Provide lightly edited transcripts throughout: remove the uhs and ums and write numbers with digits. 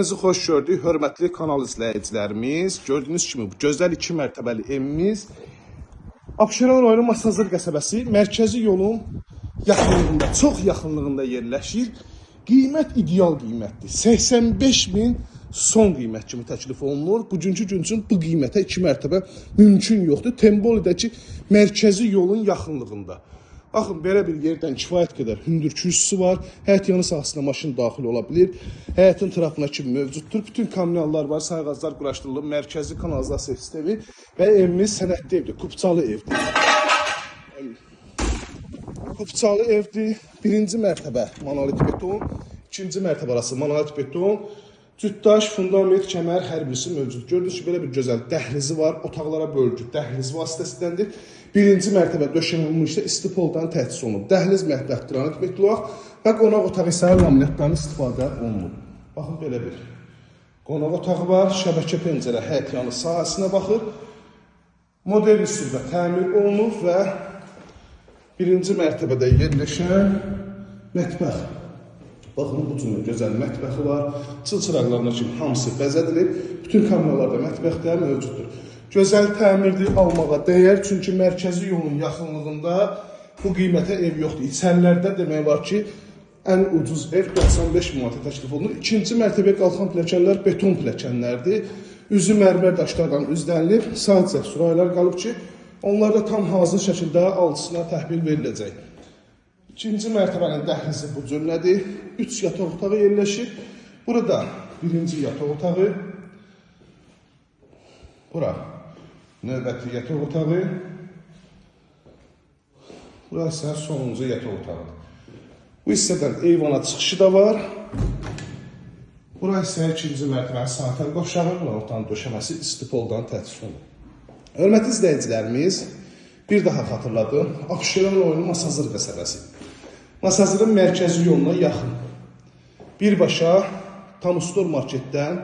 Sizi xoş gördük, hörmətli kanal izləyicilərimiz. Gördüyünüz kimi bu gözəl 2 mərtəbəli evimiz Abşeron rayonu Masazır qəsəbəsi mərkəzi yolun yaxınlığında, çox yaxınlığında yerləşir. Qiymət ideal qiymətdir. 85.000 son qiymət kimi təklif olunur. Bugünkü gün üçün bu qiymətə 2 mərtəbə mümkün yoxdur. Tembolidəki mərkəzi yolun yaxınlığında. Baxın, belə bir yerdən kifayət qədər hündür kürsüsü var. Həyət yanı sahəsində maşın daxil ola bilir. Həyətin tərəfinə kimi mövcuddur. Bütün kommunallar var, sayğaclar quraşdırılıb, mərkəzi kanalizasiya sistemi və evimiz sənədli evdir, kupçalı evdir. Kupçalı evdir. Birinci mərtəbə monolit beton, ikinci mərtəbə arası monolit beton, cütdaş, fundament, kəmər hər birisi mövcud. Gördüyünüz ki, belə bir gözəl dəhlizi var, otaqlara bölgü dəhliz vasitəsindəndir. Birinci mərtəbə döşənilmişdə istipoldan təchiz olunub. Dəhliz mətbəx granit beton və qonaq otağı isə laminatdan istifadə olunub. Baxın, belə bir qonaq otağı var, şəbəkə pəncərə həyət yanı sahəsinə baxır. Modern üsulda təmir olunub və birinci mərtəbədə yerləşən mətbəx. Baxın, bu cümlə gözəl mətbəxi var. Çılçıraqlarına kimi hamısı bəzədilib. Bütün kommunallarda mətbəxdə mövcuddur. Gözəl təmirdir, almağa dəyər. Çünki mərkəzi yolun yaxınlığında bu qiymətə ev yoxdur. İçərilərdə demək var ki, ən ucuz ev 95 manata təklif olunur. İkinci mərtəbəyə qalxan pilləkənlər beton pilləkənlərdir. Üzü mərmər daşlardan üzlənilib. Sadəcə suraylar qalıb ki, onlar da tam hazır şəkildə alıcısına təhvil veriləcək. İkinci mərtəbənin dəhlizi bu cümlədir. 3 yataq otağı yerləşir. Burada birinci yataq otağı. Bura növbəti yataq otağı. Bura isə sonuncu yataq otağıdır. Bu hissədən eyvana çıxışı da var. Bura isə ikinci mərtəbənin sanitar qovşağı, otağın döşəməsi istipoldan təchiz olunub. Hörmətli izləyicilərimiz, bir daha xatırladım. Abşeron rayonu Masazır qəsəbəsi. Masazırın mərkəzi yoluna yaxın. Birbaşa Tamustor marketdən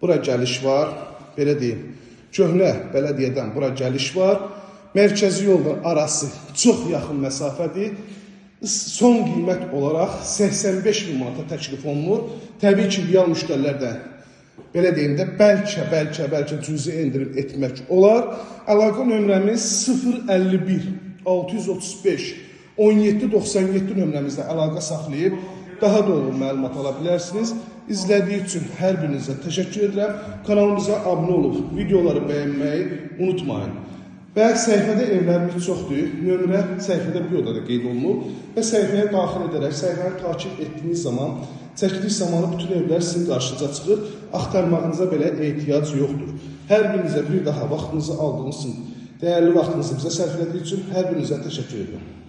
bura gəliş var. Belə deyim, köhnə bələdiyyədən bura gəliş var. Mərkəzi yoldan arası çox yaxın məsafədir. Son qiymət olaraq 85.000 manata təklif olunur. Təbii ki, real müştərilərdən belə deyim də bəlkə cüzi endirim etmək olar. Əlaqə nömrəmiz 051 635 1797 nömrəmizdə əlaqə saxlayıb daha doğru məlumat ala bilərsiniz. İzlədiyi üçün hər birinizə təşəkkür edirəm. Kanalımıza abunə olub, videoları bəyənməyi unutmayın. Və səhifədə evlərimiz çoxdur. Nömrə səhifədə bioda da qeyd olunub və səhifəyə daxil edərək səhifəni takip etdiyiniz zaman, çəkiliş zamanı bütün evlər sizin qarşınıza çıxır. Axtarmağınıza belə ehtiyac yoxdur. Hər birinizə bir daha vaxtınızı aldığınız üçün, dəyərli vaxtınızı bizə sərf etdiyi üçün hər birinizə təşəkkür edirəm.